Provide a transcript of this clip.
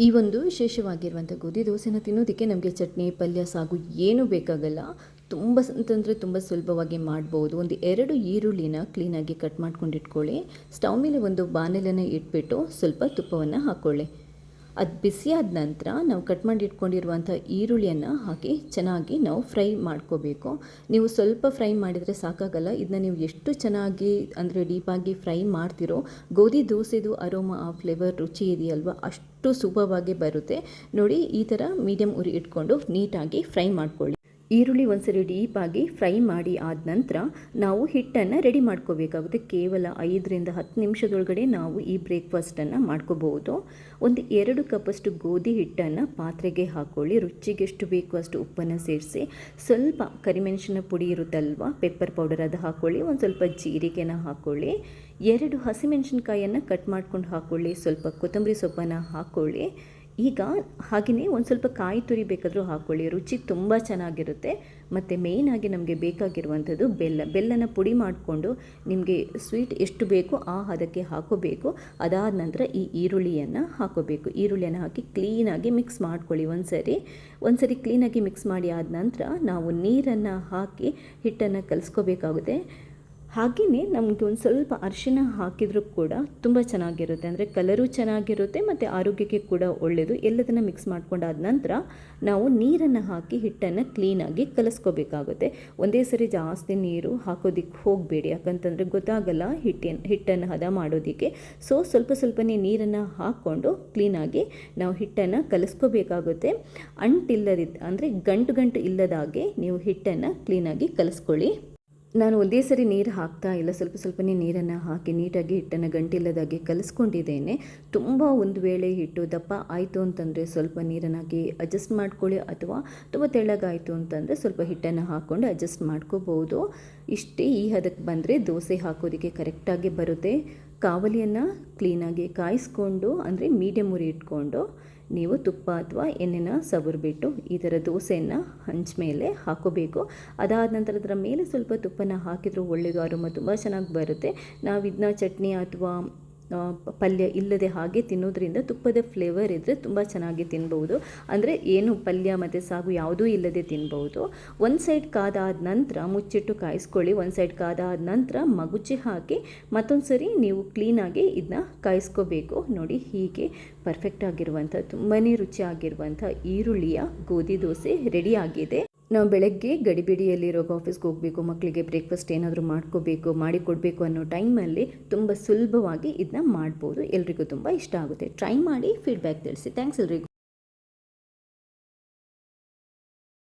ಈ ಒಂದು ವಿಶೇಷವಾಗಿರುವಂಥ ಗೋಧಿ ದೋಸೆನ ತಿನ್ನೋದಕ್ಕೆ ನಮಗೆ ಚಟ್ನಿ ಪಲ್ಯ ಸಾಗು ಏನೂ ಬೇಕಾಗಲ್ಲ. ತುಂಬ ಅಂತಂದರೆ ತುಂಬ ಸುಲಭವಾಗಿ ಮಾಡ್ಬೋದು. ಒಂದು 2 ಈರುಳ್ಳಿನ ಕ್ಲೀನಾಗಿ ಕಟ್ ಮಾಡ್ಕೊಂಡು ಇಟ್ಕೊಳ್ಳಿ. ಸ್ಟವ್ ಮೇಲೆ ಒಂದು ಬಾಣಲೆನ ಇಟ್ಬಿಟ್ಟು ಸ್ವಲ್ಪ ತುಪ್ಪವನ್ನು ಹಾಕ್ಕೊಳ್ಳಿ. ಅದು ಬಿಸಿಯಾದ ನಂತರ ನಾವು ಕಟ್ ಮಾಡಿ ಇಟ್ಕೊಂಡಿರುವಂಥ ಈರುಳ್ಳಿಯನ್ನು ಹಾಕಿ ಚೆನ್ನಾಗಿ ನಾವು ಫ್ರೈ ಮಾಡ್ಕೋಬೇಕು. ನೀವು ಸ್ವಲ್ಪ ಫ್ರೈ ಮಾಡಿದರೆ ಸಾಕಾಗಲ್ಲ. ಇದನ್ನ ನೀವು ಎಷ್ಟು ಚೆನ್ನಾಗಿ ಅಂದರೆ ಡೀಪಾಗಿ ಫ್ರೈ ಮಾಡ್ತಿರೋ ಗೋಧಿ ದೋಸೆದು ಅರೋಮಾ ಆ ಫ್ಲೇವರ್ ರುಚಿ ಇದೆಯಲ್ವ ಅಷ್ಟು ಸೂಪರ್ವಾಗಿ ಬರುತ್ತೆ. ನೋಡಿ, ಈ ಥರ ಮೀಡಿಯಮ್ ಉರಿ ಇಟ್ಕೊಂಡು ನೀಟಾಗಿ ಫ್ರೈ ಮಾಡ್ಕೊಳ್ಳಿ. ಈರುಳ್ಳಿ ಒಂದ್ಸರಿ ಡೀಪಾಗಿ ಫ್ರೈ ಮಾಡಿ ಆದ ನಂತರ ನಾವು ಹಿಟ್ಟನ್ನು ರೆಡಿ ಮಾಡ್ಕೋಬೇಕಾಗುತ್ತೆ. ಕೇವಲ 5ರಿಂದ 10 ನಿಮಿಷದೊಳಗಡೆ ನಾವು ಈ ಬ್ರೇಕ್ಫಾಸ್ಟನ್ನು ಮಾಡ್ಕೋಬಹುದು. ಒಂದು 2 ಕಪ್ಪಷ್ಟು ಗೋಧಿ ಹಿಟ್ಟನ್ನು ಪಾತ್ರೆಗೆ ಹಾಕ್ಕೊಳ್ಳಿ. ರುಚಿಗೆ ಎಷ್ಟು ಬೇಕು ಅಷ್ಟು ಉಪ್ಪನ್ನು ಸೇರಿಸಿ, ಸ್ವಲ್ಪ ಕರಿಮೆಣಸಿನ ಪುಡಿ ಇರುತ್ತಲ್ವ, ಪೆಪ್ಪರ್ ಪೌಡರ್ ಅದು ಹಾಕ್ಕೊಳ್ಳಿ. ಒಂದು ಸ್ವಲ್ಪ ಜೀರಿಗೆನ ಹಾಕ್ಕೊಳ್ಳಿ. 2 ಹಸಿಮೆಣಸಿನ್ಕಾಯನ್ನು ಕಟ್ ಮಾಡ್ಕೊಂಡು ಹಾಕ್ಕೊಳ್ಳಿ. ಸ್ವಲ್ಪ ಕೊತ್ತಂಬರಿ ಸೊಪ್ಪನ್ನು ಹಾಕ್ಕೊಳ್ಳಿ. ಈಗ ಹಾಗೆಯೇ ಒಂದು ಸ್ವಲ್ಪ ಕಾಯಿ ತುರಿ ಬೇಕಾದರೂ ಹಾಕ್ಕೊಳ್ಳಿ. ರುಚಿ ತುಂಬ ಚೆನ್ನಾಗಿರುತ್ತೆ. ಮತ್ತು ಮೇಯ್ನಾಗಿ ನಮಗೆ ಬೇಕಾಗಿರುವಂಥದ್ದು ಬೆಲ್ಲನ ಪುಡಿ ಮಾಡಿಕೊಂಡು ನಿಮಗೆ ಸ್ವೀಟ್ ಎಷ್ಟು ಬೇಕೋ ಆ ಹದಕ್ಕೆ ಹಾಕೋಬೇಕು. ಅದಾದ ನಂತರ ಈ ಈರುಳ್ಳಿಯನ್ನು ಹಾಕೋಬೇಕು. ಈರುಳ್ಳಿಯನ್ನು ಹಾಕಿ ಕ್ಲೀನಾಗಿ ಮಿಕ್ಸ್ ಮಾಡ್ಕೊಳ್ಳಿ. ಒಂದು ಸರಿ ಕ್ಲೀನಾಗಿ ಮಿಕ್ಸ್ ಮಾಡಿ ಆದ ನಂತರ ನಾವು ನೀರನ್ನು ಹಾಕಿ ಹಿಟ್ಟನ್ನು ಕಲಿಸ್ಕೋಬೇಕಾಗುತ್ತೆ. ಹಾಗೆಯೇ ನಮಗೆ ಒಂದು ಸ್ವಲ್ಪ ಅರಿಶಿನ ಹಾಕಿದರೂ ಕೂಡ ತುಂಬ ಚೆನ್ನಾಗಿರುತ್ತೆ. ಅಂದರೆ ಕಲರು ಚೆನ್ನಾಗಿರುತ್ತೆ ಮತ್ತು ಆರೋಗ್ಯಕ್ಕೆ ಕೂಡ ಒಳ್ಳೆಯದು. ಎಲ್ಲದನ್ನು ಮಿಕ್ಸ್ ಮಾಡ್ಕೊಂಡಾದ ನಂತರ ನಾವು ನೀರನ್ನು ಹಾಕಿ ಹಿಟ್ಟನ್ನು ಕ್ಲೀನಾಗಿ ಕಲಿಸ್ಕೋಬೇಕಾಗುತ್ತೆ. ಒಂದೇ ಸರಿ ಜಾಸ್ತಿ ನೀರು ಹಾಕೋದಕ್ಕೆ ಹೋಗಬೇಡಿ, ಯಾಕಂತಂದರೆ ಗೊತ್ತಾಗಲ್ಲ ಹಿಟ್ಟನ್ನು ಹದ ಮಾಡೋದಕ್ಕೆ. ಸೊ ಸ್ವಲ್ಪನೇ ನೀರನ್ನು ಹಾಕ್ಕೊಂಡು ಕ್ಲೀನಾಗಿ ನಾವು ಹಿಟ್ಟನ್ನು ಕಲಿಸ್ಕೋಬೇಕಾಗುತ್ತೆ. ಅಂದರೆ ಗಂಟು ಇಲ್ಲದಾಗೆ ನೀವು ಹಿಟ್ಟನ್ನು ಕ್ಲೀನಾಗಿ ಕಲಿಸ್ಕೊಳ್ಳಿ. ನಾನು ಒಂದೇ ಸರಿ ನೀರು ಹಾಕ್ತಾ ಇಲ್ಲ, ಸ್ವಲ್ಪನೇ ನೀರನ್ನು ಹಾಕಿ ನೀಟಾಗಿ ಹಿಟ್ಟನ್ನು ಗಂಟಿಲ್ಲದಾಗೆ ಕಲಿಸ್ಕೊಂಡಿದ್ದೇನೆ. ತುಂಬ ಒಂದು ವೇಳೆ ಹಿಟ್ಟು ದಪ್ಪ ಆಯಿತು ಅಂತಂದರೆ ಸ್ವಲ್ಪ ನೀರನ್ನು ಹಾಕಿ ಅಡ್ಜಸ್ಟ್ ಮಾಡ್ಕೊಳ್ಳಿ, ಅಥವಾ ತುಂಬ ತೆಳ್ಳಗಾಯಿತು ಅಂತಂದರೆ ಸ್ವಲ್ಪ ಹಿಟ್ಟನ್ನು ಹಾಕ್ಕೊಂಡು ಅಡ್ಜಸ್ಟ್ ಮಾಡ್ಕೋಬೋದು. ಇಷ್ಟೇ, ಈ ಹದಕ್ಕೆ ಬಂದರೆ ದೋಸೆ ಹಾಕೋದಕ್ಕೆ ಕರೆಕ್ಟಾಗಿ ಬರುತ್ತೆ. ಕಾವಲಿಯನ್ನು ಕ್ಲೀನಾಗಿ ಕಾಯಿಸ್ಕೊಂಡು, ಅಂದರೆ ಮೀಡಿಯಮ್ ಉರಿ ಇಟ್ಕೊಂಡು ನೀವು ತುಪ್ಪ ಅಥವಾ ಎಣ್ಣೆನ ಸವರ್ಬಿಟ್ಟು ಈ ಥರ ದೋಸೆಯನ್ನು ಹಂಚ ಮೇಲೆ ಹಾಕೋಬೇಕು. ಅದಾದ ನಂತರ ಅದರ ಮೇಲೆ ಸ್ವಲ್ಪ ತುಪ್ಪನ ಹಾಕಿದರೂ ಒಳ್ಳೆಯದು, ಅರೋಮ ತುಂಬ ಚೆನ್ನಾಗಿ ಬರುತ್ತೆ. ನಾವು ಇದನ್ನ ಚಟ್ನಿ ಅಥವಾ ಪಲ್ಯ ಇಲ್ಲದೆ ಹಾಗೆ ತಿನ್ನೋದ್ರಿಂದ ತುಪ್ಪದ ಫ್ಲೇವರ್ ಇದ್ದರೆ ತುಂಬ ಚೆನ್ನಾಗಿ ತಿನ್ಬೋದು. ಅಂದರೆ ಏನು ಪಲ್ಯ ಮತ್ತು ಸಾಗು ಯಾವುದೂ ಇಲ್ಲದೆ ತಿನ್ಬೋದು. ಒಂದು ಸೈಡ್ ಕಾದಾದ ನಂತರ ಮುಚ್ಚಿಟ್ಟು ಕಾಯಿಸ್ಕೊಳ್ಳಿ. ಒಂದು ಸೈಡ್ ಕಾದಾದ ನಂತರ ಮಗುಚಿ ಹಾಕಿ ಮತ್ತೊಂದು ಸರಿ ನೀವು ಕ್ಲೀನಾಗಿ ಇದನ್ನ ಕಾಯಿಸ್ಕೋಬೇಕು. ನೋಡಿ, ಹೀಗೆ ಪರ್ಫೆಕ್ಟ್ ಆಗಿರುವಂಥ ತುಂಬಾ ರುಚಿಯಾಗಿರುವಂಥ ಈರುಳ್ಳಿಯ ಗೋಧಿ ದೋಸೆ ರೆಡಿಯಾಗಿದೆ. ನಾವು ಬೆಳಗ್ಗೆ ಗಡಿಬಿಡಿಯಲ್ಲಿರೋ ಆಫೀಸ್ಗೆ ಹೋಗಬೇಕು, ಮಕ್ಕಳಿಗೆ ಬ್ರೇಕ್ಫಾಸ್ಟ್ ಏನಾದರೂ ಮಾಡಿಕೊಡಬೇಕು ಅನ್ನೋ ಟೈಮಲ್ಲಿ ತುಂಬ ಸುಲಭವಾಗಿ ಇದನ್ನ ಮಾಡ್ಬೋದು. ಎಲ್ರಿಗೂ ತುಂಬ ಇಷ್ಟ ಆಗುತ್ತೆ. ಟ್ರೈ ಮಾಡಿ ಫೀಡ್ಬ್ಯಾಕ್ ತಿಳಿಸಿ. ಥ್ಯಾಂಕ್ಸ್ ಎಲ್ರಿಗೂ.